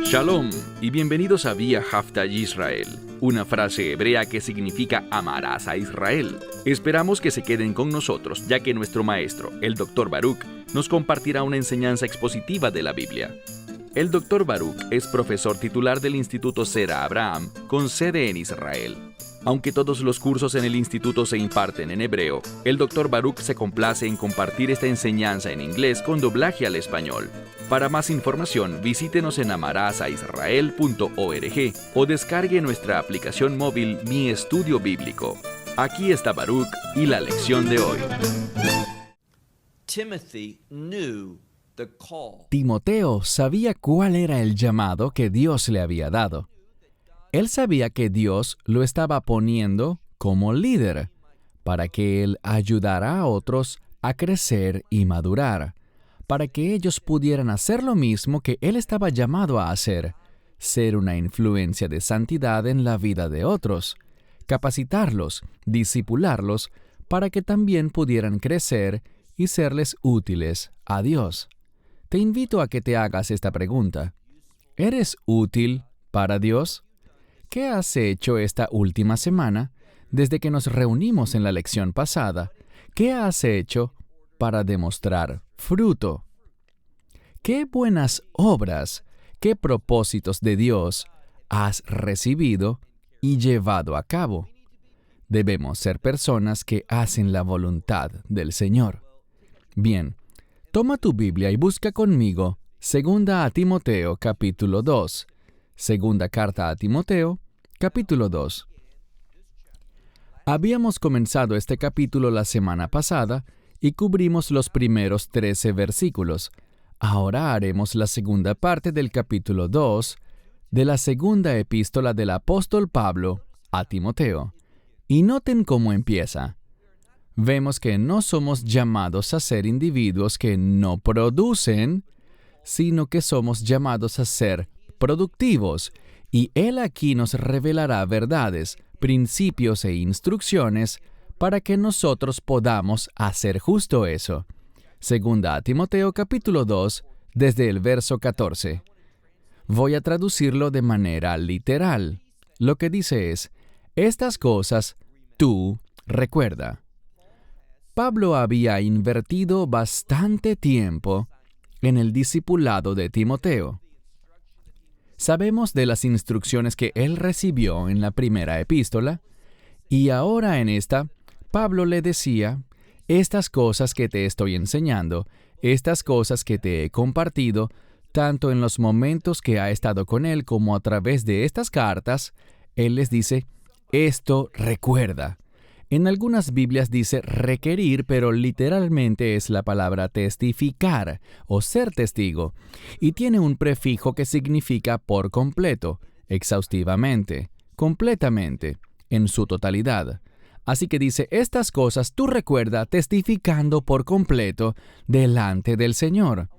Shalom y bienvenidos a Vía Haftaj Israel, una frase hebrea que significa amarás a Israel. Esperamos que se queden con nosotros, ya que nuestro maestro, el Dr. Baruch, nos compartirá una enseñanza expositiva de la Biblia. El Dr. Baruch es profesor titular del Instituto Zera Abraham, con sede en Israel. Aunque todos los cursos en el instituto se imparten en hebreo, el Dr. Baruch se complace en compartir esta enseñanza en inglés con doblaje al español. Para más información, visítenos en amarasaisrael.org o descargue nuestra aplicación móvil Mi Estudio Bíblico. Aquí está Baruch y la lección de hoy. Timoteo sabía cuál era el llamado que Dios le había dado. Él sabía que Dios lo estaba poniendo como líder para que él ayudara a otros a crecer y madurar, para que ellos pudieran hacer lo mismo que él estaba llamado a hacer, ser una influencia de santidad en la vida de otros, capacitarlos, discipularlos, para que también pudieran crecer y serles útiles a Dios. Te invito a que te hagas esta pregunta. ¿Eres útil para Dios? ¿Qué has hecho esta última semana, desde que nos reunimos en la lección pasada? ¿Qué has hecho para demostrar fruto? ¿Qué buenas obras, qué propósitos de Dios has recibido y llevado a cabo? Debemos ser personas que hacen la voluntad del Señor. Bien, toma tu Biblia y busca conmigo 2 a Timoteo capítulo 2. Segunda carta a Timoteo, capítulo 2. Habíamos comenzado este capítulo la semana pasada y cubrimos los primeros 13 versículos. Ahora haremos la segunda parte del capítulo 2 de la segunda epístola del apóstol Pablo a Timoteo. Y noten cómo empieza. Vemos que no somos llamados a ser individuos que no producen, sino que somos llamados a ser productivos, y Él aquí nos revelará verdades, principios e instrucciones para que nosotros podamos hacer justo eso. Segunda a Timoteo capítulo 2, desde el verso 14. Voy a traducirlo de manera literal. Lo que dice es, estas cosas tú recuerda. Pablo había invertido bastante tiempo en el discipulado de Timoteo. Sabemos de las instrucciones que él recibió en la primera epístola, y ahora en esta, Pablo le decía, estas cosas que te estoy enseñando, estas cosas que te he compartido, tanto en los momentos que ha estado con él como a través de estas cartas, él les dice, esto recuerda. En algunas Biblias dice requerir, pero literalmente es la palabra testificar o ser testigo, y tiene un prefijo que significa por completo, exhaustivamente, completamente, en su totalidad. Así que dice, estas cosas tú recuerda testificando por completo delante del Señor.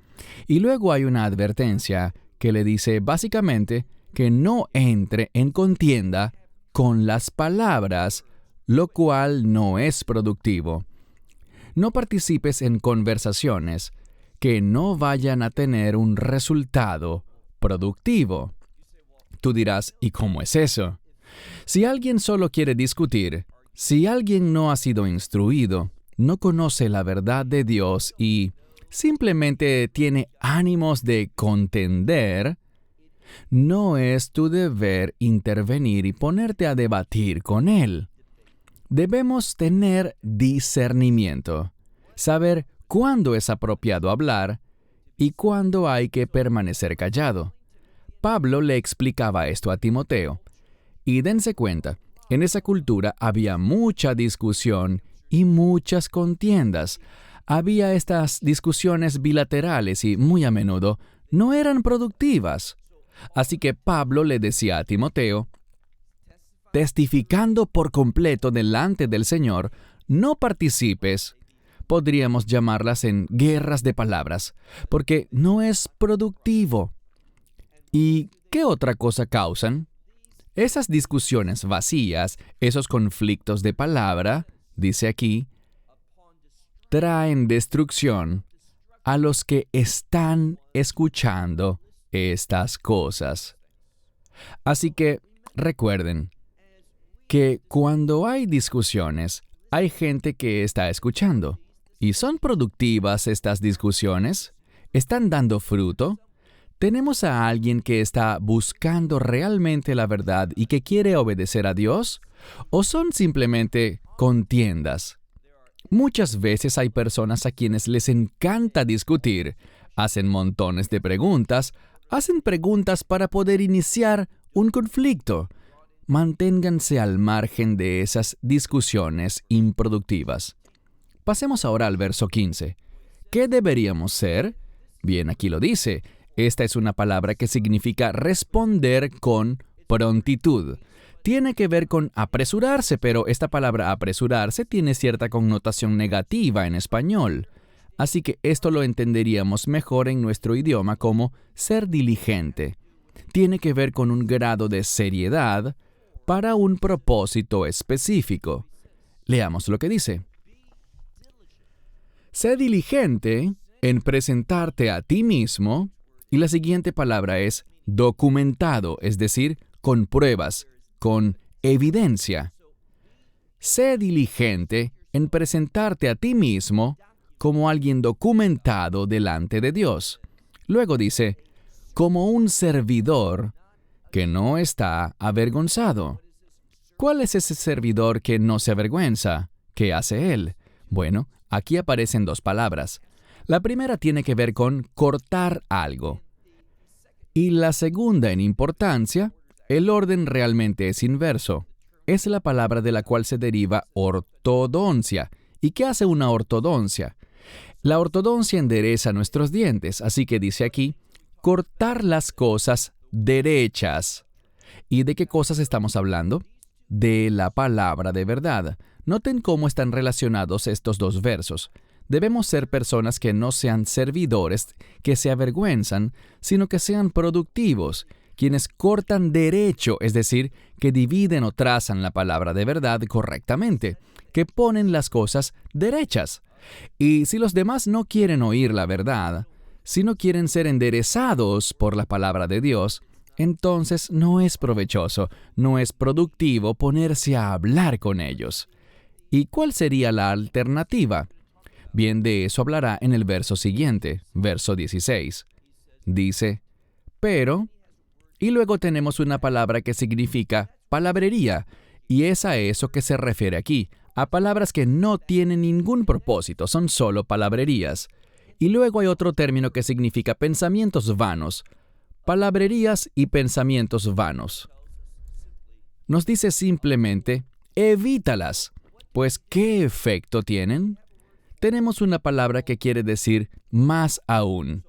Y luego hay una advertencia que le dice básicamente que no entre en contienda con las palabras, lo cual no es productivo. No participes en conversaciones que no vayan a tener un resultado productivo. Tú dirás, ¿y cómo es eso? Si alguien solo quiere discutir, si alguien no ha sido instruido, no conoce la verdad de Dios y simplemente tiene ánimos de contender, no es tu deber intervenir y ponerte a debatir con él. Debemos tener discernimiento, saber cuándo es apropiado hablar y cuándo hay que permanecer callado. Pablo le explicaba esto a Timoteo. Y dense cuenta, en esa cultura había mucha discusión y muchas contiendas. Había estas discusiones bilaterales y muy a menudo no eran productivas. Así que Pablo le decía a Timoteo, testificando por completo delante del Señor, no participes, podríamos llamarlas en guerras de palabras, porque no es productivo. ¿Y qué otra cosa causan? Esas discusiones vacías, esos conflictos de palabra, dice aquí, traen destrucción a los que están escuchando estas cosas. Así que recuerden que cuando hay discusiones, hay gente que está escuchando. ¿Y son productivas estas discusiones? ¿Están dando fruto? ¿Tenemos a alguien que está buscando realmente la verdad y que quiere obedecer a Dios? ¿O son simplemente contiendas? Muchas veces hay personas a quienes les encanta discutir, hacen montones de preguntas, hacen preguntas para poder iniciar un conflicto. Manténganse al margen de esas discusiones improductivas. Pasemos ahora al verso 15. ¿Qué deberíamos ser? Bien, aquí lo dice. Esta es una palabra que significa responder con prontitud. Tiene que ver con apresurarse, pero esta palabra apresurarse tiene cierta connotación negativa en español. Así que esto lo entenderíamos mejor en nuestro idioma como ser diligente. Tiene que ver con un grado de seriedad para un propósito específico. Leamos lo que dice. Sé diligente en presentarte a ti mismo, y la siguiente palabra es documentado, es decir, con pruebas, con evidencia. Sé diligente en presentarte a ti mismo como alguien documentado delante de Dios. Luego dice, como un servidor que no está avergonzado. ¿Cuál es ese servidor que no se avergüenza? ¿Qué hace él? Bueno, aquí aparecen dos palabras. La primera tiene que ver con cortar algo. Y la segunda en importancia, el orden realmente es inverso. Es la palabra de la cual se deriva ortodoncia. ¿Y qué hace una ortodoncia? La ortodoncia endereza nuestros dientes, así que dice aquí, cortar las cosas derechas. ¿Y de qué cosas estamos hablando? De la palabra de verdad. Noten cómo están relacionados estos dos versos. Debemos ser personas que no sean servidores, que se avergüenzan, sino que sean productivos, quienes cortan derecho, es decir, que dividen o trazan la palabra de verdad correctamente, que ponen las cosas derechas. Y si los demás no quieren oír la verdad, si no quieren ser enderezados por la palabra de Dios, entonces no es provechoso, no es productivo ponerse a hablar con ellos. ¿Y cuál sería la alternativa? Bien, de eso hablará en el verso siguiente, verso 16. Dice, pero, y luego tenemos una palabra que significa palabrería, y es a eso que se refiere aquí, a palabras que no tienen ningún propósito, son solo palabrerías. Y luego hay otro término que significa pensamientos vanos, palabrerías y pensamientos vanos. Nos dice simplemente, evítalas, pues ¿qué efecto tienen? Tenemos una palabra que quiere decir más aún.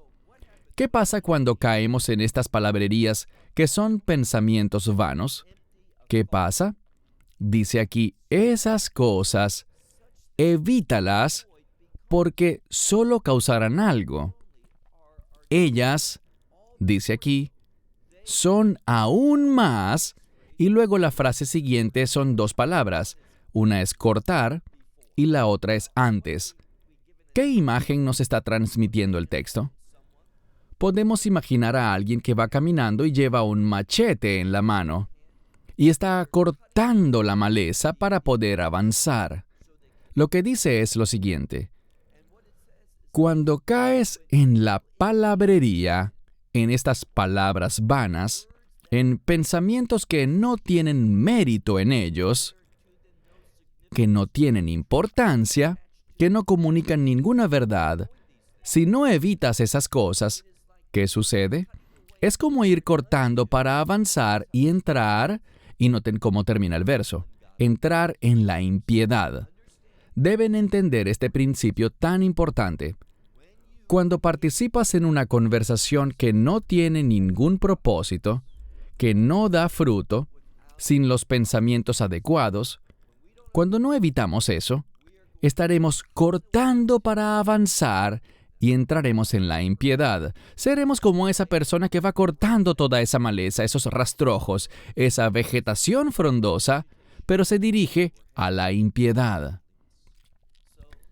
¿Qué pasa cuando caemos en estas palabrerías que son pensamientos vanos? ¿Qué pasa? Dice aquí, esas cosas, evítalas porque solo causarán algo. Ellas, dice aquí, son aún más, y luego la frase siguiente son dos palabras. Una es cortar y la otra es antes. ¿Qué imagen nos está transmitiendo el texto? Podemos imaginar a alguien que va caminando y lleva un machete en la mano y está cortando la maleza para poder avanzar. Lo que dice es lo siguiente. Cuando caes en la palabrería, en estas palabras vanas, en pensamientos que no tienen mérito en ellos, que no tienen importancia, que no comunican ninguna verdad, si no evitas esas cosas, ¿qué sucede? Es como ir cortando para avanzar y entrar, y noten cómo termina el verso, entrar en la impiedad. Deben entender este principio tan importante. Cuando participas en una conversación que no tiene ningún propósito, que no da fruto, sin los pensamientos adecuados, cuando no evitamos eso, estaremos cortando para avanzar y entraremos en la impiedad. Seremos como esa persona que va cortando toda esa maleza, esos rastrojos, esa vegetación frondosa, pero se dirige a la impiedad.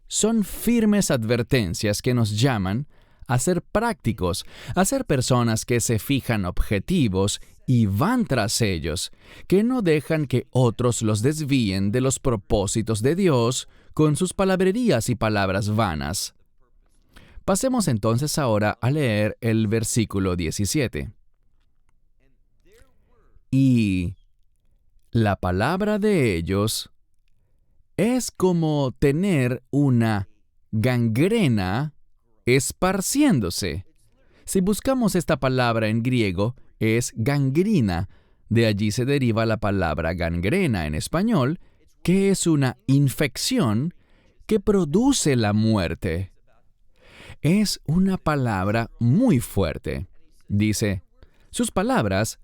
Son firmes advertencias que nos llaman a ser prácticos, a ser personas que se fijan objetivos y van tras ellos, que no dejan que otros los desvíen de los propósitos de Dios con sus palabrerías y palabras vanas. Pasemos entonces ahora a leer el versículo 17. Y la palabra de ellos es como tener una gangrena esparciéndose. Si buscamos esta palabra en griego, es gangrina. De allí se deriva la palabra gangrena en español, que es una infección que produce la muerte. Es una palabra muy fuerte. Dice, sus palabras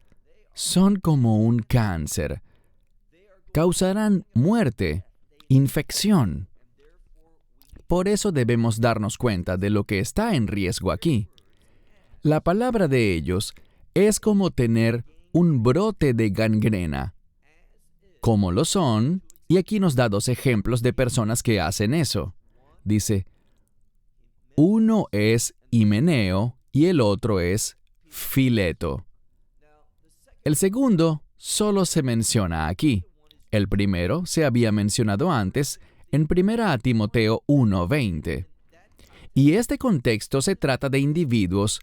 son como un cáncer. Causarán muerte, infección. Por eso debemos darnos cuenta de lo que está en riesgo aquí. La palabra de ellos es como tener un brote de gangrena. ¿Cómo lo son? Y aquí nos da 2 ejemplos de personas que hacen eso. Dice, uno es Himeneo y el otro es Fileto. El segundo solo se menciona aquí. El primero se había mencionado antes en 1 Timoteo 1:20. Y este contexto se trata de individuos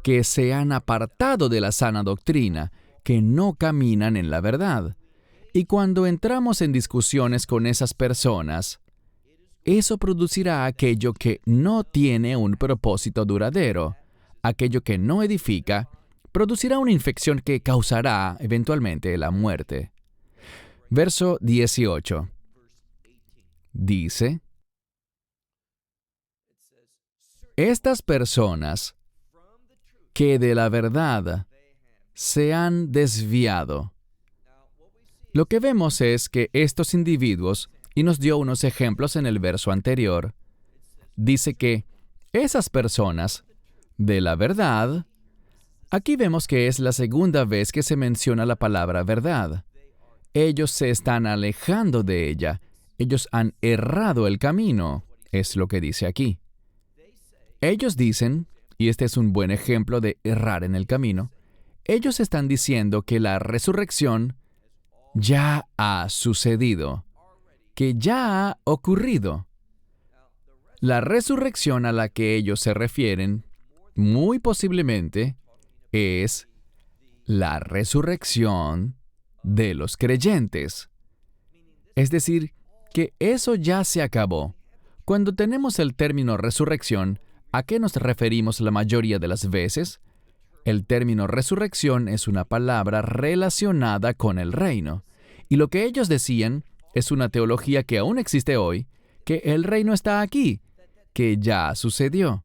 que se han apartado de la sana doctrina, que no caminan en la verdad. Y cuando entramos en discusiones con esas personas, eso producirá aquello que no tiene un propósito duradero. Aquello que no edifica, producirá una infección que causará eventualmente la muerte. Verso 18. Dice, estas personas que de la verdad se han desviado. Lo que vemos es que estos individuos, y nos dio unos ejemplos en el verso anterior, dice que esas personas de la verdad, aquí vemos que es la segunda vez que se menciona la palabra verdad. Ellos se están alejando de ella. Ellos han errado el camino, es lo que dice aquí. Ellos dicen, y este es un buen ejemplo de errar en el camino, ellos están diciendo que la resurrección ya ha sucedido, que ya ha ocurrido. La resurrección a la que ellos se refieren, muy posiblemente, es la resurrección de los creyentes. Es decir, que eso ya se acabó. Cuando tenemos el término resurrección, ¿a qué nos referimos la mayoría de las veces? El término resurrección es una palabra relacionada con el reino. Y lo que ellos decían es una teología que aún existe hoy, que el reino está aquí, que ya sucedió,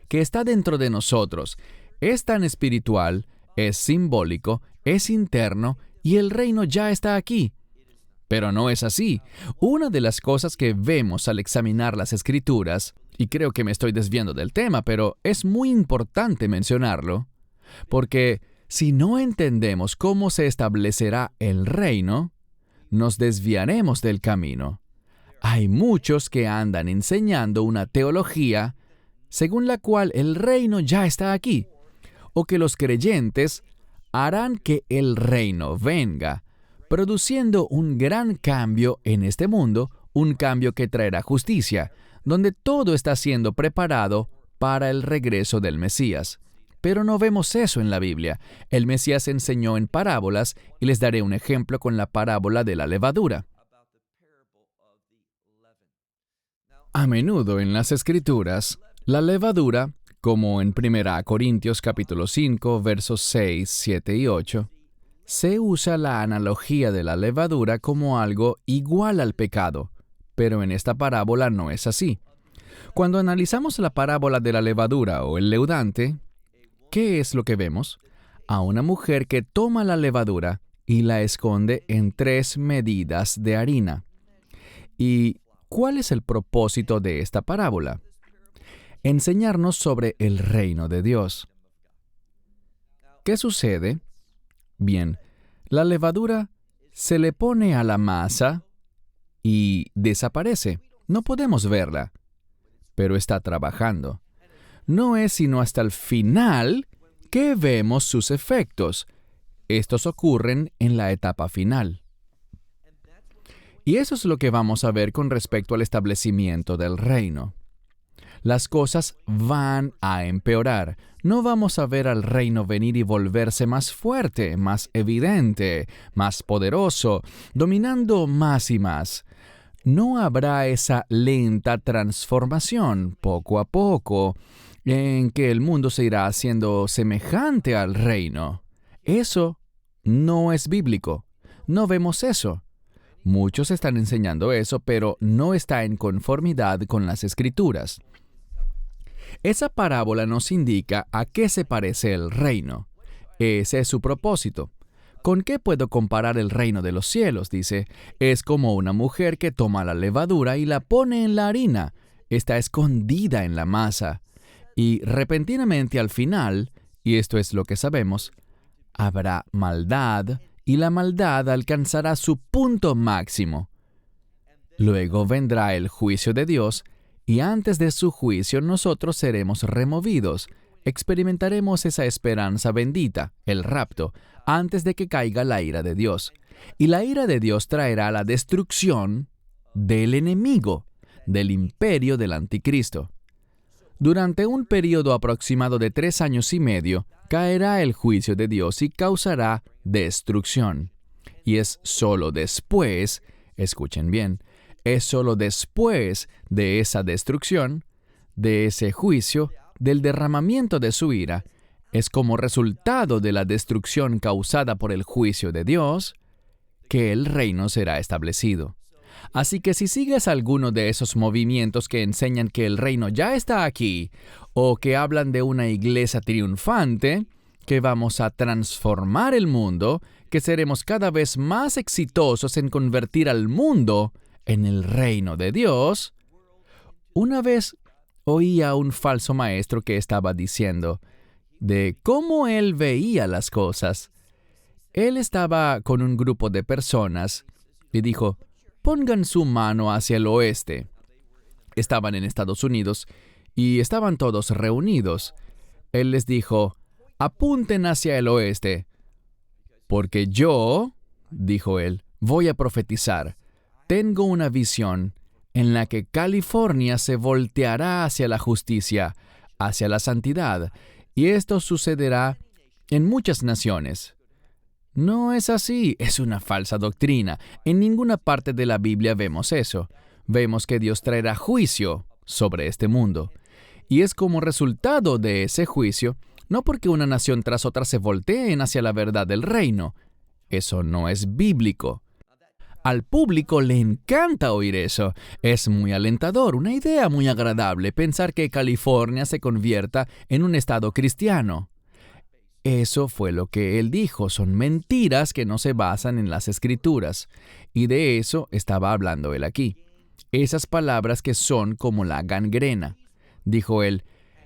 que está dentro de nosotros. Es tan espiritual, es simbólico, es interno, y el reino ya está aquí. Pero no es así. Una de las cosas que vemos al examinar las Escrituras, y creo que me estoy desviando del tema, pero es muy importante mencionarlo, porque si no entendemos cómo se establecerá el reino, nos desviaremos del camino. Hay muchos que andan enseñando una teología según la cual el reino ya está aquí, o que los creyentes harán que el reino venga, produciendo un gran cambio en este mundo, un cambio que traerá justicia, donde todo está siendo preparado para el regreso del Mesías. Pero no vemos eso en la Biblia. El Mesías enseñó en parábolas, y les daré un ejemplo con la parábola de la levadura. A menudo en las Escrituras, la levadura, como en 1 Corintios capítulo 5, versos 6, 7 y 8, se usa la analogía de la levadura como algo igual al pecado, pero en esta parábola no es así. Cuando analizamos la parábola de la levadura o el leudante, ¿qué es lo que vemos? A una mujer que toma la levadura y la esconde en 3 medidas de harina. ¿Y cuál es el propósito de esta parábola? Enseñarnos sobre el reino de Dios. ¿Qué sucede? Bien, la levadura se le pone a la masa y desaparece. No podemos verla, pero está trabajando. no es sino hasta el final que vemos sus efectos. Estos ocurren en la etapa final. Y eso es lo que vamos a ver con respecto al establecimiento del reino. Las cosas van a empeorar. No vamos a ver al reino venir y volverse más fuerte, más evidente, más poderoso, dominando más y más. No habrá esa lenta transformación, poco a poco, en que el mundo se irá haciendo semejante al reino. Eso no es bíblico. No vemos eso. Muchos están enseñando eso, pero no está en conformidad con las Escrituras. Esa parábola nos indica a qué se parece el reino. Ese es su propósito. ¿Con qué puedo comparar el reino de los cielos? Dice, es como una mujer que toma la levadura y la pone en la harina. Está escondida en la masa. Y repentinamente al final, y esto es lo que sabemos, habrá maldad y la maldad alcanzará su punto máximo. Luego vendrá el juicio de Dios y antes de su juicio nosotros seremos removidos. Experimentaremos esa esperanza bendita, el rapto, antes de que caiga la ira de Dios. Y la ira de Dios traerá la destrucción del enemigo, del imperio del anticristo. Durante un periodo aproximado de 3 años y medio, caerá el juicio de Dios y causará destrucción. Y es solo después, escuchen bien, es solo después de esa destrucción, de ese juicio, del derramamiento de su ira, es como resultado de la destrucción causada por el juicio de Dios, que el reino será establecido. Así que si sigues alguno de esos movimientos que enseñan que el reino ya está aquí, o que hablan de una iglesia triunfante, que vamos a transformar el mundo, que seremos cada vez más exitosos en convertir al mundo en el reino de Dios, una vez oí a un falso maestro que estaba diciendo de cómo él veía las cosas. Él estaba con un grupo de personas y dijo, pongan su mano hacia el oeste. Estaban en Estados Unidos y estaban todos reunidos. Él les dijo, apunten hacia el oeste, porque yo, dijo él, voy a profetizar. Tengo una visión en la que California se volteará hacia la justicia, hacia la santidad, y esto sucederá en muchas naciones. No es así, es una falsa doctrina. En ninguna parte de la Biblia vemos eso. Vemos que Dios traerá juicio sobre este mundo. Y es como resultado de ese juicio, no porque una nación tras otra se volteen hacia la verdad del reino. Eso no es bíblico. Al público le encanta oír eso. Es muy alentador, una idea muy agradable pensar que California se convierta en un estado cristiano. Eso fue lo que él dijo. Son mentiras que no se basan en las Escrituras. Y de eso estaba hablando él aquí. Esas palabras que son como la gangrena. Dijo él,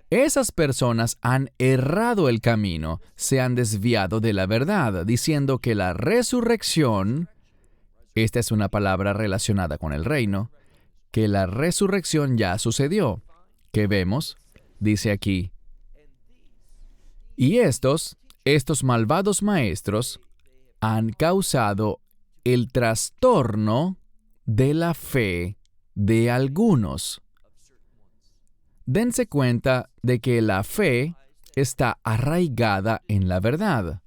esas personas han errado el camino, se han desviado de la verdad, diciendo que la resurrección, esta es una palabra relacionada con el reino, que la resurrección ya sucedió. ¿Qué vemos? Dice aquí, y estos malvados maestros han causado el trastorno de la fe de algunos. Dense cuenta de que la fe está arraigada en la verdad.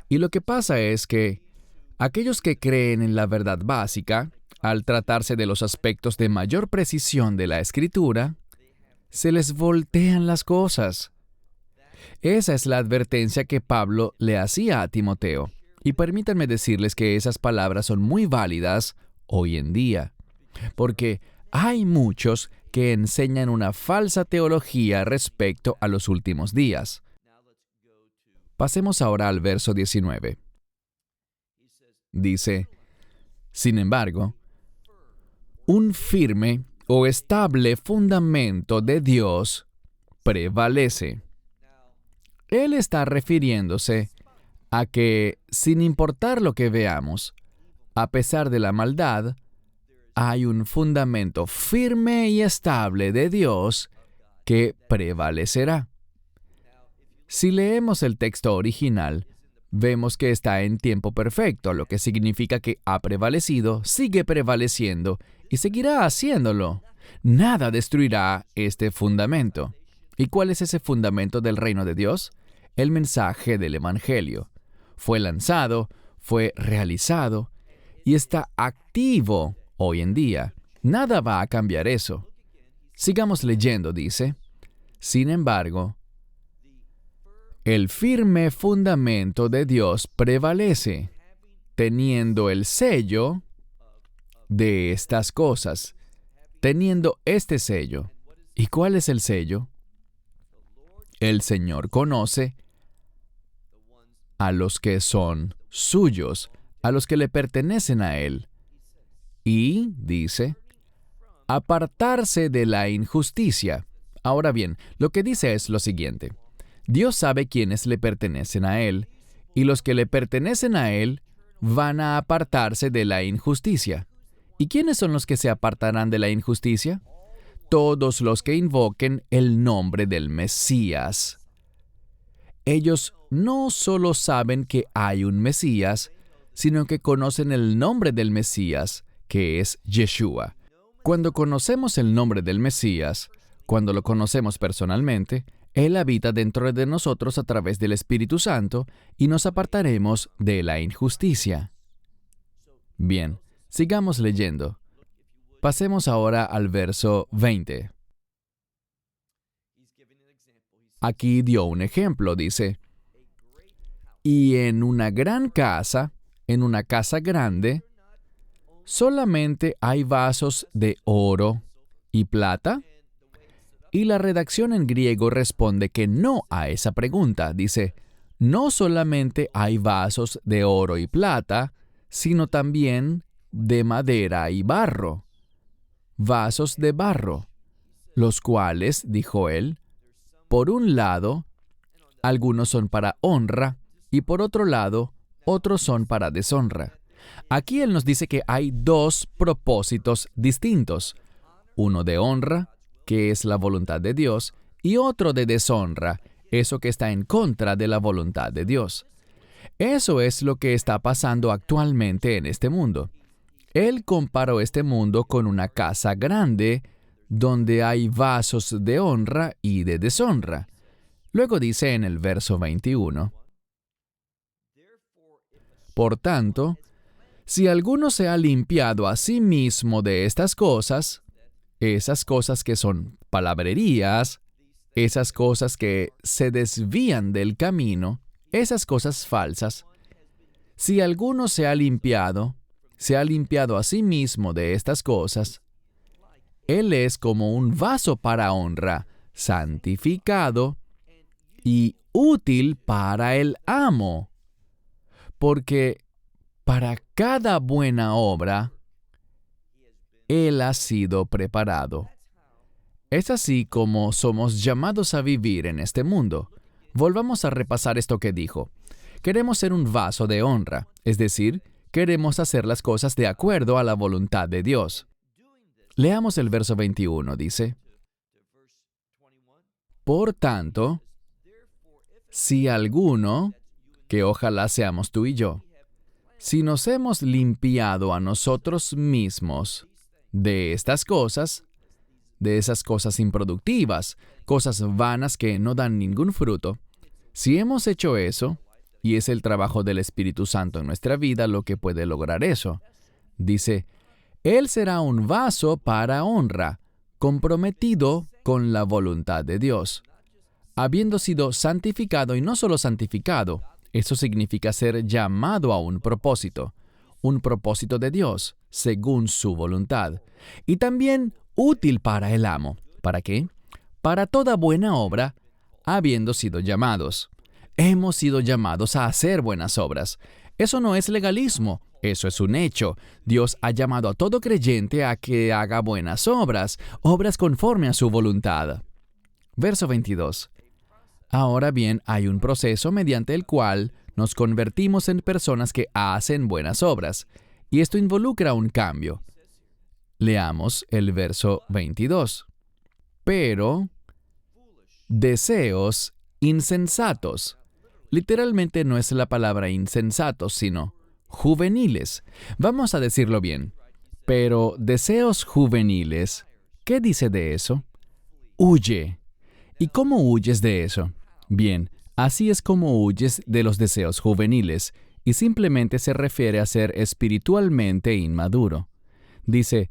Y lo que pasa es que aquellos que creen en la verdad básica, al tratarse de los aspectos de mayor precisión de la Escritura, se les voltean las cosas. Esa es la advertencia que Pablo le hacía a Timoteo. Y permítanme decirles que esas palabras son muy válidas hoy en día, porque hay muchos que enseñan una falsa teología respecto a los últimos días. Pasemos ahora al verso 19. Dice, sin embargo, un firme o estable fundamento de Dios prevalece. Él está refiriéndose a que, sin importar lo que veamos, a pesar de la maldad, hay un fundamento firme y estable de Dios que prevalecerá. Si leemos el texto original, vemos que está en tiempo perfecto, lo que significa que ha prevalecido, sigue prevaleciendo y seguirá haciéndolo. Nada destruirá este fundamento. ¿Y cuál es ese fundamento del reino de Dios? El mensaje del Evangelio. Fue lanzado, fue realizado y está activo hoy en día. Nada va a cambiar eso. Sigamos leyendo, dice. Sin embargo, el firme fundamento de Dios prevalece, teniendo el sello de estas cosas, teniendo este sello. ¿Y cuál es el sello? El Señor conoce a los que son suyos, a los que le pertenecen a Él. Y, dice, apartarse de la injusticia. Ahora bien, lo que dice es lo siguiente. Dios sabe quiénes le pertenecen a Él, y los que le pertenecen a Él van a apartarse de la injusticia. ¿Y quiénes son los que se apartarán de la injusticia? Todos los que invoquen el nombre del Mesías. Ellos no solo saben que hay un Mesías, sino que conocen el nombre del Mesías, que es Yeshua. Cuando conocemos el nombre del Mesías, cuando lo conocemos personalmente, Él habita dentro de nosotros a través del Espíritu Santo y nos apartaremos de la injusticia. Bien, sigamos leyendo. Pasemos ahora al verso 20. Aquí dio un ejemplo, dice, y en una gran casa, en una casa grande, ¿solamente hay vasos de oro y plata? Y la redacción en griego responde que no a esa pregunta. Dice, no solamente hay vasos de oro y plata, sino también de madera y barro. Vasos de barro, los cuales, dijo él, por un lado, algunos son para honra, y por otro lado, otros son para deshonra. Aquí él nos dice que hay dos propósitos distintos, uno de honra, que es la voluntad de Dios, y otro de deshonra, eso que está en contra de la voluntad de Dios. Eso es lo que está pasando actualmente en este mundo. Él comparó este mundo con una casa grande, donde hay vasos de honra y de deshonra. Luego dice en el verso 21, por tanto, si alguno se ha limpiado a sí mismo de estas cosas, esas cosas que son palabrerías, esas cosas que se desvían del camino, esas cosas falsas, si alguno se ha limpiado a sí mismo de estas cosas, él es como un vaso para honra, santificado y útil para el amo, porque para cada buena obra, Él ha sido preparado. Es así como somos llamados a vivir en este mundo. Volvamos a repasar esto que dijo. Queremos ser un vaso de honra, es decir, queremos hacer las cosas de acuerdo a la voluntad de Dios. Leamos el verso 21, dice, por tanto, si alguno, que ojalá seamos tú y yo, si nos hemos limpiado a nosotros mismos de estas cosas, de esas cosas improductivas, cosas vanas que no dan ningún fruto, si hemos hecho eso, y es el trabajo del Espíritu Santo en nuestra vida lo que puede lograr eso, dice, Él será un vaso para honra, comprometido con la voluntad de Dios, habiendo sido santificado y no solo santificado, eso significa ser llamado a un propósito de Dios, según su voluntad, y también útil para el amo. ¿Para qué? Para toda buena obra, habiendo sido llamados. Hemos sido llamados a hacer buenas obras. Eso no es legalismo, eso es un hecho. Dios ha llamado a todo creyente a que haga buenas obras, obras conforme a su voluntad. Verso 22. Ahora bien, hay un proceso mediante el cual nos convertimos en personas que hacen buenas obras, y esto involucra un cambio. Leamos el verso 22. Pero deseos insensatos. Literalmente no es la palabra insensatos, sino juveniles. Vamos a decirlo bien. Pero deseos juveniles, ¿qué dice de eso? Huye. ¿Y cómo huyes de eso? Bien, así es como huyes de los deseos juveniles, y simplemente se refiere a ser espiritualmente inmaduro. Dice,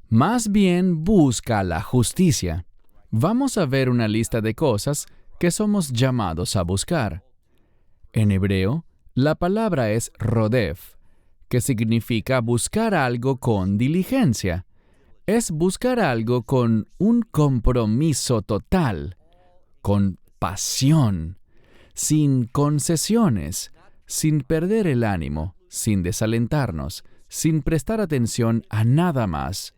más bien busca la justicia. Vamos a ver una lista de cosas que somos llamados a buscar. En hebreo, la palabra es rodef, que significa buscar algo con diligencia. Es buscar algo con un compromiso total, con pasión, sin concesiones, sin perder el ánimo, sin desalentarnos, sin prestar atención a nada más.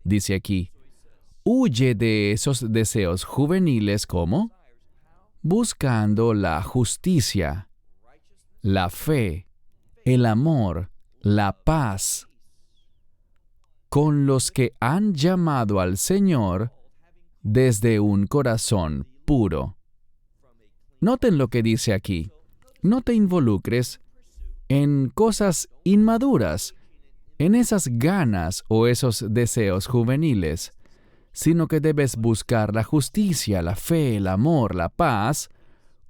Dice aquí, huye de esos deseos juveniles como buscando la justicia, la fe, el amor, la paz, con los que han llamado al Señor desde un corazón puro. Noten lo que dice aquí. No te involucres en cosas inmaduras, en esas ganas o esos deseos juveniles, sino que debes buscar la justicia, la fe, el amor, la paz,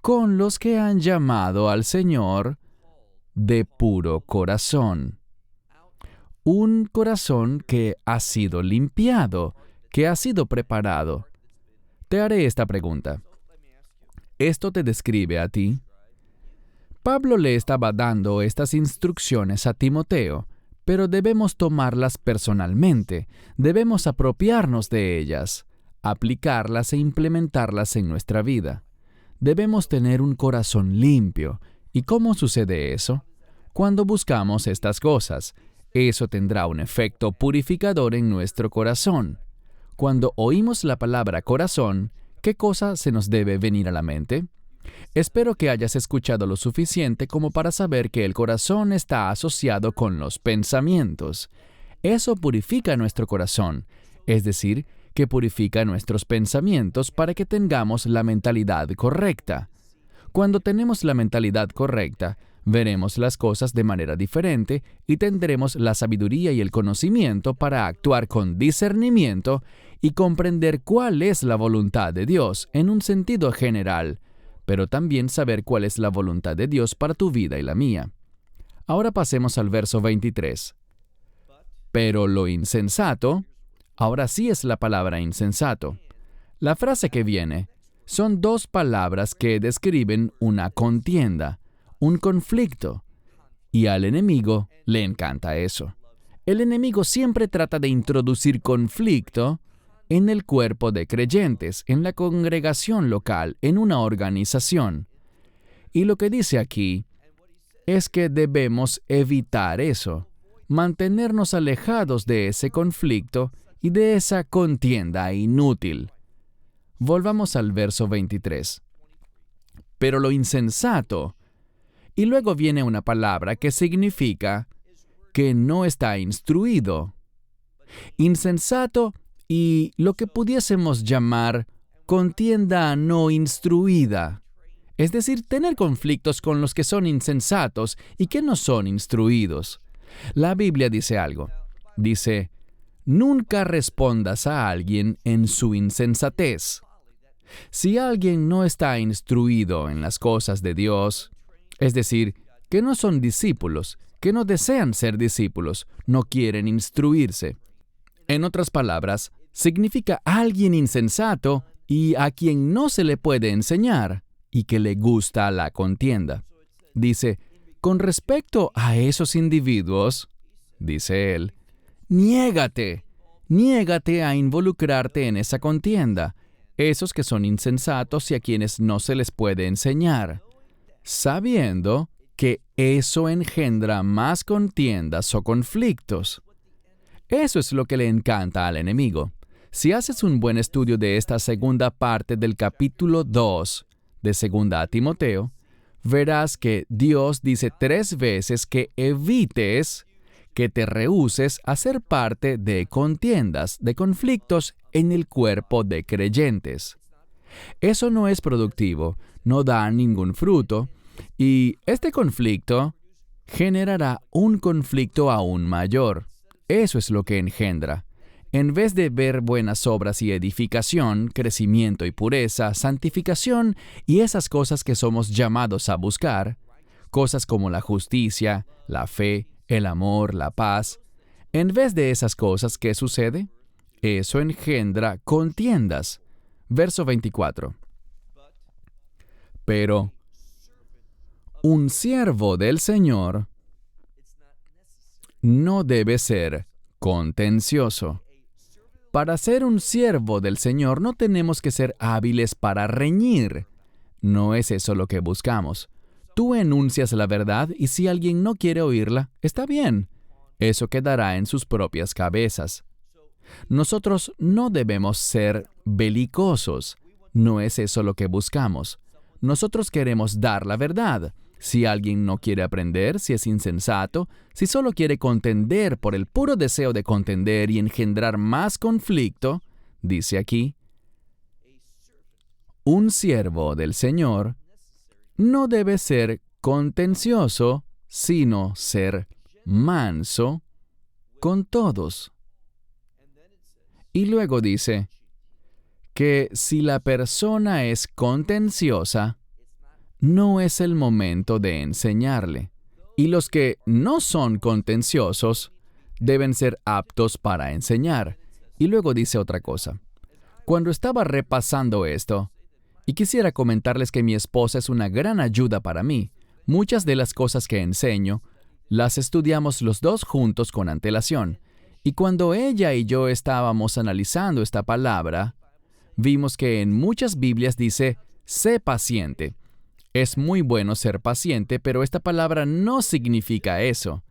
con los que han llamado al Señor de puro corazón. Un corazón que ha sido limpiado, que ha sido preparado. Te haré esta pregunta. ¿Esto te describe a ti? Pablo le estaba dando estas instrucciones a Timoteo, pero debemos tomarlas personalmente, debemos apropiarnos de ellas, aplicarlas e implementarlas en nuestra vida. Debemos tener un corazón limpio. ¿Y cómo sucede eso? Cuando buscamos estas cosas, eso tendrá un efecto purificador en nuestro corazón. Cuando oímos la palabra corazón, ¿qué cosa se nos debe venir a la mente? Espero que hayas escuchado lo suficiente como para saber que el corazón está asociado con los pensamientos. Eso purifica nuestro corazón, es decir, que purifica nuestros pensamientos para que tengamos la mentalidad correcta. Cuando tenemos la mentalidad correcta, veremos las cosas de manera diferente y tendremos la sabiduría y el conocimiento para actuar con discernimiento y comprender cuál es la voluntad de Dios en un sentido general, pero también saber cuál es la voluntad de Dios para tu vida y la mía. Ahora pasemos al verso 23. Pero lo insensato, ahora sí es la palabra insensato. La frase que viene son dos palabras que describen una contienda, un conflicto, y al enemigo le encanta eso. El enemigo siempre trata de introducir conflicto en el cuerpo de creyentes, en la congregación local, en una organización. Y lo que dice aquí es que debemos evitar eso, mantenernos alejados de ese conflicto y de esa contienda inútil. Volvamos al verso 23. Pero lo insensato, y luego viene una palabra que significa que no está instruido. Insensato y lo que pudiésemos llamar contienda no instruida. Es decir, tener conflictos con los que son insensatos y que no son instruidos. La Biblia dice algo. Dice, nunca respondas a alguien en su insensatez. Si alguien no está instruido en las cosas de Dios, es decir, que no son discípulos, que no desean ser discípulos, no quieren instruirse. En otras palabras, significa alguien insensato y a quien no se le puede enseñar y que le gusta la contienda. Dice, con respecto a esos individuos, dice él, niégate a involucrarte en esa contienda, esos que son insensatos y a quienes no se les puede enseñar, sabiendo que eso engendra más contiendas o conflictos. Eso es lo que le encanta al enemigo. Si haces un buen estudio de esta segunda parte del capítulo 2 de 2 Timoteo, verás que Dios dice 3 veces que evites, que te rehúses a ser parte de contiendas, de conflictos en el cuerpo de creyentes. Eso no es productivo, no da ningún fruto, y este conflicto generará un conflicto aún mayor. Eso es lo que engendra. En vez de ver buenas obras y edificación, crecimiento y pureza, santificación y esas cosas que somos llamados a buscar, cosas como la justicia, la fe, el amor, la paz, en vez de esas cosas, ¿qué sucede? Eso engendra contiendas. Verso 24. Pero un siervo del Señor no debe ser contencioso. Para ser un siervo del Señor no tenemos que ser hábiles para reñir. No es eso lo que buscamos. Tú enuncias la verdad y si alguien no quiere oírla, está bien. Eso quedará en sus propias cabezas. Nosotros no debemos ser belicosos. No es eso lo que buscamos. Nosotros queremos dar la verdad. Si alguien no quiere aprender, si es insensato, si solo quiere contender por el puro deseo de contender y engendrar más conflicto, dice aquí, un siervo del Señor no debe ser contencioso, sino ser manso con todos. Y luego dice que si la persona es contenciosa, no es el momento de enseñarle. Y los que no son contenciosos deben ser aptos para enseñar. Y luego dice otra cosa. Cuando estaba repasando esto, y quisiera comentarles que mi esposa es una gran ayuda para mí, muchas de las cosas que enseño, las estudiamos los dos juntos con antelación. Y cuando ella y yo estábamos analizando esta palabra, vimos que en muchas Biblias dice, sé paciente. Es muy bueno ser paciente, pero esta palabra no significa eso.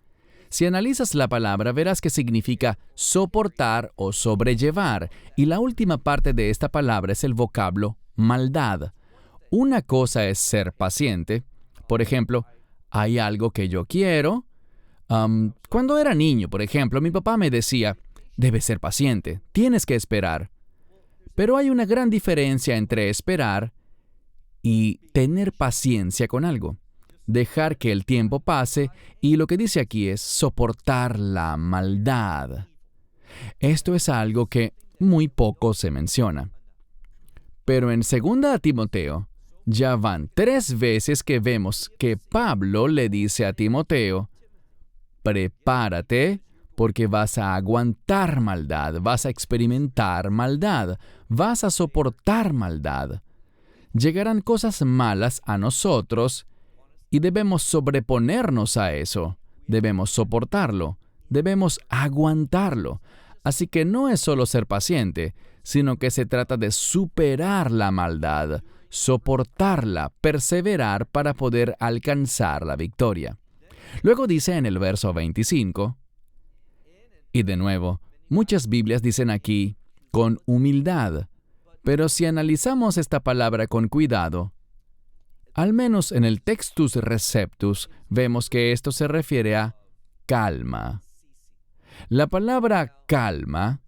Si analizas la palabra, verás que significa soportar o sobrellevar, y la última parte de esta palabra es el vocablo maldad. Una cosa es ser paciente. Por ejemplo, hay algo que yo quiero. Cuando era niño, por ejemplo, mi papá me decía, debes ser paciente, tienes que esperar. Pero hay una gran diferencia entre esperar y tener paciencia con algo. Dejar que el tiempo pase, y lo que dice aquí es soportar la maldad. Esto es algo que muy poco se menciona. Pero en 2 Timoteo, ya van 3 veces que vemos que Pablo le dice a Timoteo, prepárate porque vas a aguantar maldad, vas a experimentar maldad, vas a soportar maldad. Llegarán cosas malas a nosotros y debemos sobreponernos a eso, debemos soportarlo, debemos aguantarlo. Así que no es solo ser paciente, sino que se trata de superar la maldad, soportarla, perseverar para poder alcanzar la victoria. Luego dice en el verso 25, y de nuevo, muchas Biblias dicen aquí, con humildad, pero si analizamos esta palabra con cuidado, al menos en el Textus Receptus, vemos que esto se refiere a calma. La palabra calma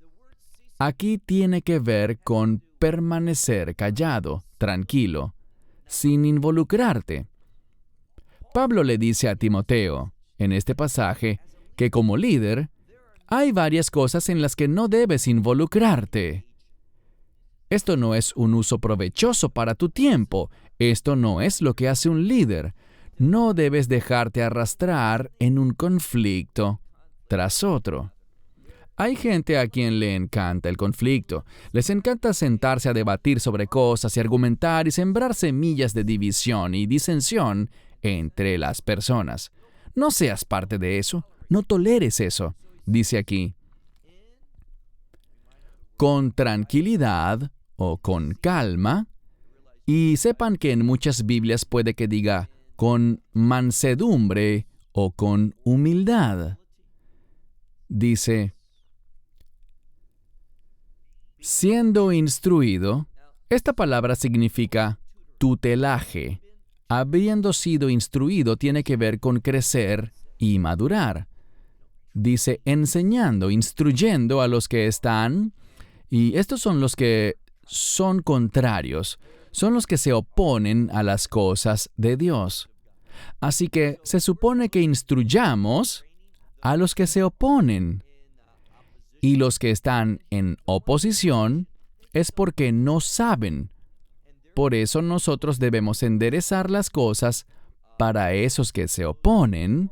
aquí tiene que ver con permanecer callado, tranquilo, sin involucrarte. Pablo le dice a Timoteo, en este pasaje, que como líder, hay varias cosas en las que no debes involucrarte. Esto no es un uso provechoso para tu tiempo. Esto no es lo que hace un líder. No debes dejarte arrastrar en un conflicto tras otro. Hay gente a quien le encanta el conflicto. Les encanta sentarse a debatir sobre cosas y argumentar y sembrar semillas de división y disensión entre las personas. No seas parte de eso. No toleres eso. Dice aquí, con tranquilidad o con calma, y sepan que en muchas Biblias puede que diga con mansedumbre o con humildad. Dice, siendo instruido, esta palabra significa tutelaje. Habiendo sido instruido tiene que ver con crecer y madurar. Dice enseñando, instruyendo a los que están, y estos son los que son contrarios, son los que se oponen a las cosas de Dios. Así que se supone que instruyamos a los que se oponen. Y los que están en oposición es porque no saben. Por eso nosotros debemos enderezar las cosas para esos que se oponen,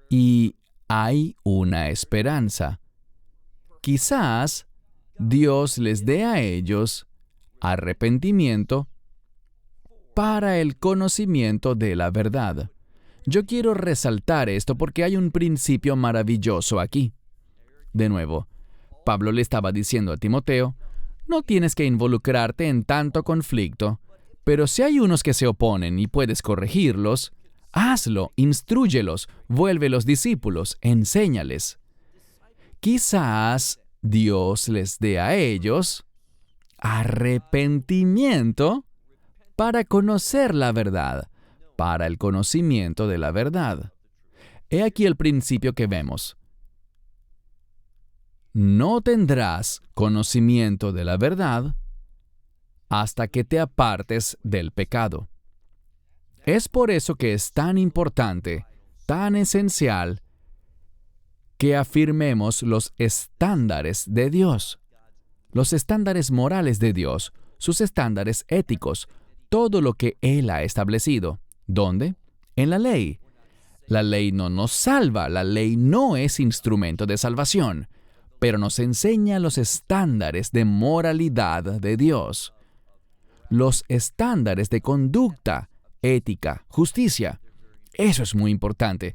y hay una esperanza. Quizás Dios les dé a ellos arrepentimiento para el conocimiento de la verdad. Yo quiero resaltar esto porque hay un principio maravilloso aquí. De nuevo, Pablo le estaba diciendo a Timoteo, no tienes que involucrarte en tanto conflicto, pero si hay unos que se oponen y puedes corregirlos, hazlo, instrúyelos, vuélvelos discípulos, enséñales. Quizás Dios les dé a ellos arrepentimiento para conocer la verdad, para el conocimiento de la verdad. He aquí el principio que vemos. No tendrás conocimiento de la verdad hasta que te apartes del pecado. Es por eso que es tan importante, tan esencial, que afirmemos los estándares de Dios, los estándares morales de Dios, sus estándares éticos, todo lo que Él ha establecido. ¿Dónde? En la ley. La ley no nos salva, la ley no es instrumento de salvación, pero nos enseña los estándares de moralidad de Dios, los estándares de conducta, ética, justicia. Eso es muy importante.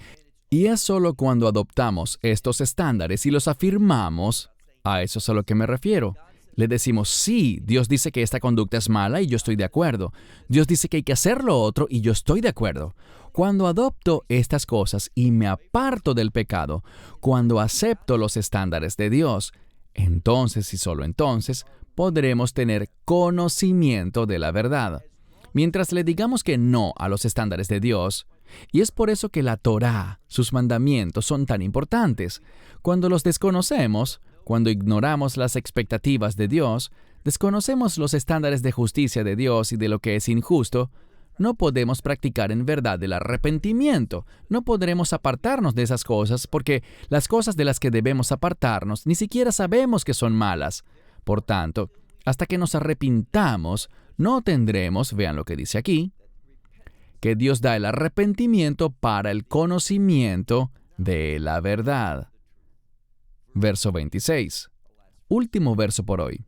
Y es solo cuando adoptamos estos estándares y los afirmamos, a eso es a lo que me refiero. Le decimos, sí, Dios dice que esta conducta es mala y yo estoy de acuerdo. Dios dice que hay que hacer lo otro y yo estoy de acuerdo. Cuando adopto estas cosas y me aparto del pecado, cuando acepto los estándares de Dios, entonces y solo entonces podremos tener conocimiento de la verdad. Mientras le digamos que no a los estándares de Dios, y es por eso que la Torá, sus mandamientos, son tan importantes. Cuando los desconocemos, cuando ignoramos las expectativas de Dios, desconocemos los estándares de justicia de Dios y de lo que es injusto, no podemos practicar en verdad el arrepentimiento. No podremos apartarnos de esas cosas porque las cosas de las que debemos apartarnos ni siquiera sabemos que son malas. Por tanto, hasta que nos arrepintamos, no tendremos, vean lo que dice aquí, que Dios da el arrepentimiento para el conocimiento de la verdad. Verso 26. Último verso por hoy.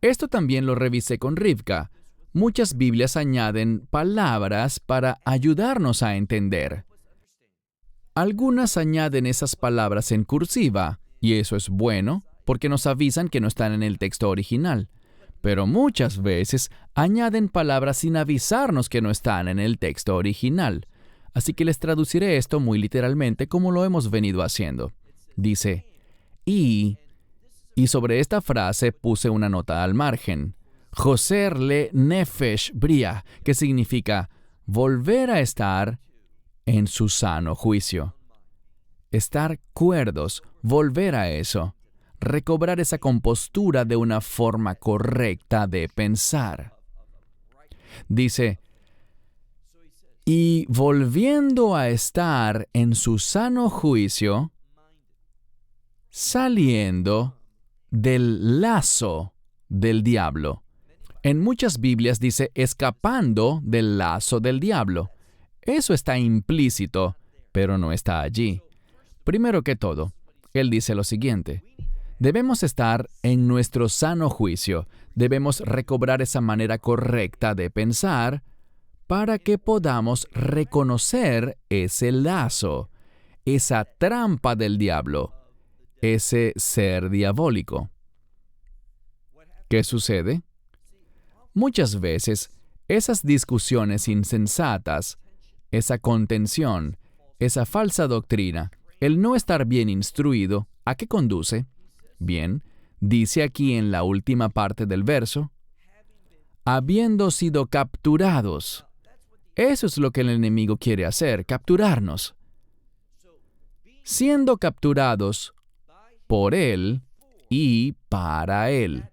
Esto también lo revisé con Rivka. Muchas Biblias añaden palabras para ayudarnos a entender. Algunas añaden esas palabras en cursiva, y eso es bueno, porque nos avisan que no están en el texto original. Pero muchas veces añaden palabras sin avisarnos que no están en el texto original. Así que les traduciré esto muy literalmente como lo hemos venido haciendo. Dice, y sobre esta frase puse una nota al margen. Joser le nefesh bria, que significa volver a estar en su sano juicio. Estar cuerdos, volver a eso. Recobrar esa compostura de una forma correcta de pensar. Dice, y volviendo a estar en su sano juicio, saliendo del lazo del diablo. En muchas Biblias dice escapando del lazo del diablo. Eso está implícito, pero no está allí. Primero que todo, él dice lo siguiente. Debemos estar en nuestro sano juicio. Debemos recobrar esa manera correcta de pensar para que podamos reconocer ese lazo, esa trampa del diablo, ese ser diabólico. ¿Qué sucede? Muchas veces, esas discusiones insensatas, esa contención, esa falsa doctrina, el no estar bien instruido, ¿a qué conduce? Bien, dice aquí en la última parte del verso, habiendo sido capturados. Eso es lo que el enemigo quiere hacer, capturarnos. Siendo capturados por él y para él.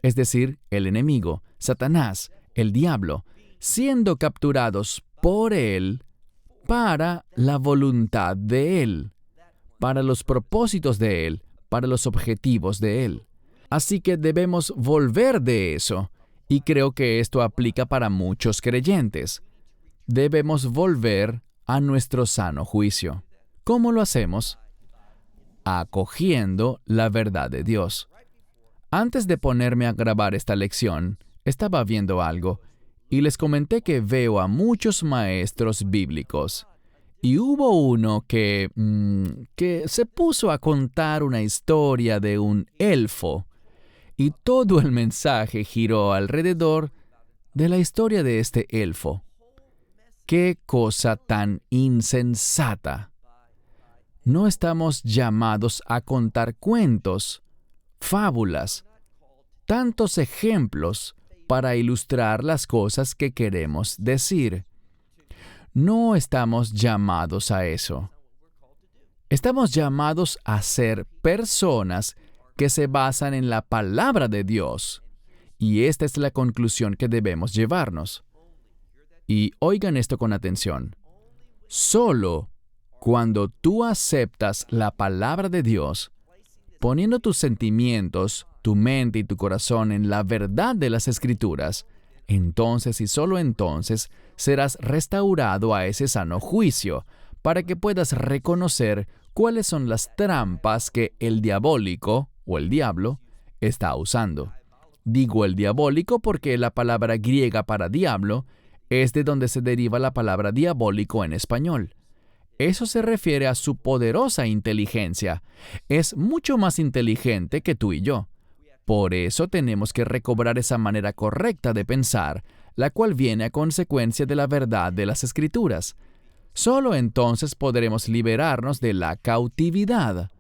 es decir, el enemigo, Satanás, el diablo, siendo capturados por Él para la voluntad de Él, para los propósitos de Él, para los objetivos de Él. Así que debemos volver de eso, y creo que esto aplica para muchos creyentes. Debemos volver a nuestro sano juicio. ¿Cómo lo hacemos? Acogiendo la verdad de Dios. Antes de ponerme a grabar esta lección, estaba viendo algo, y les comenté que veo a muchos maestros bíblicos. Y hubo uno que se puso a contar una historia de un elfo, y todo el mensaje giró alrededor de la historia de este elfo. ¡Qué cosa tan insensata! No estamos llamados a contar cuentos, fábulas, tantos ejemplos para ilustrar las cosas que queremos decir. No estamos llamados a eso. Estamos llamados a ser personas que se basan en la palabra de Dios. Y esta es la conclusión que debemos llevarnos. Y oigan esto con atención. Solo cuando tú aceptas la palabra de Dios, poniendo tus sentimientos, tu mente y tu corazón en la verdad de las Escrituras, entonces y solo entonces serás restaurado a ese sano juicio, para que puedas reconocer cuáles son las trampas que el diabólico, o el diablo, está usando. Digo el diabólico porque la palabra griega para diablo es de donde se deriva la palabra diabólico en español. Eso se refiere a su poderosa inteligencia. Es mucho más inteligente que tú y yo. Por eso tenemos que recobrar esa manera correcta de pensar, la cual viene a consecuencia de la verdad de las Escrituras. Solo entonces podremos liberarnos de la cautividad.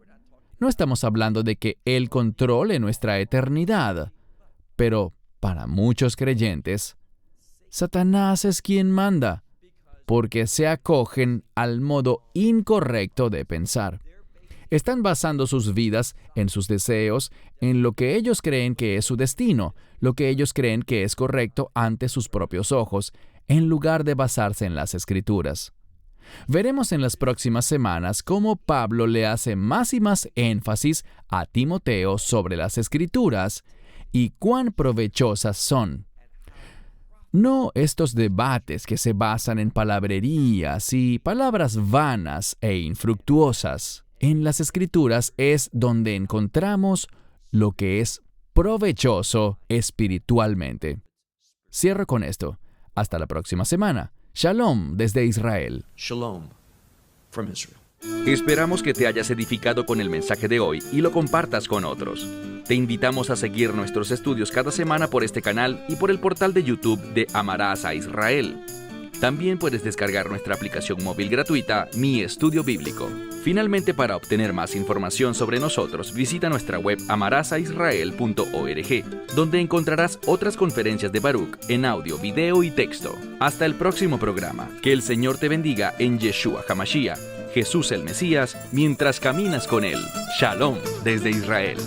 No estamos hablando de que Él controle nuestra eternidad, pero para muchos creyentes, Satanás es quien manda, porque se acogen al modo incorrecto de pensar. Están basando sus vidas en sus deseos, en lo que ellos creen que es su destino, lo que ellos creen que es correcto ante sus propios ojos, en lugar de basarse en las Escrituras. Veremos en las próximas semanas cómo Pablo le hace más y más énfasis a Timoteo sobre las Escrituras y cuán provechosas son. No estos debates que se basan en palabrerías y palabras vanas e infructuosas. En las Escrituras es donde encontramos lo que es provechoso espiritualmente. Cierro con esto. Hasta la próxima semana. Shalom desde Israel. Shalom from Israel. Esperamos que te hayas edificado con el mensaje de hoy y lo compartas con otros. Te invitamos a seguir nuestros estudios cada semana por este canal y por el portal de YouTube de Amarás a Israel. También puedes descargar nuestra aplicación móvil gratuita, Mi Estudio Bíblico. Finalmente, para obtener más información sobre nosotros, visita nuestra web amarasaisrael.org, donde encontrarás otras conferencias de Baruch en audio, video y texto. Hasta el próximo programa. Que el Señor te bendiga en Yeshua HaMashiach, Jesús el Mesías, mientras caminas con Él. Shalom desde Israel.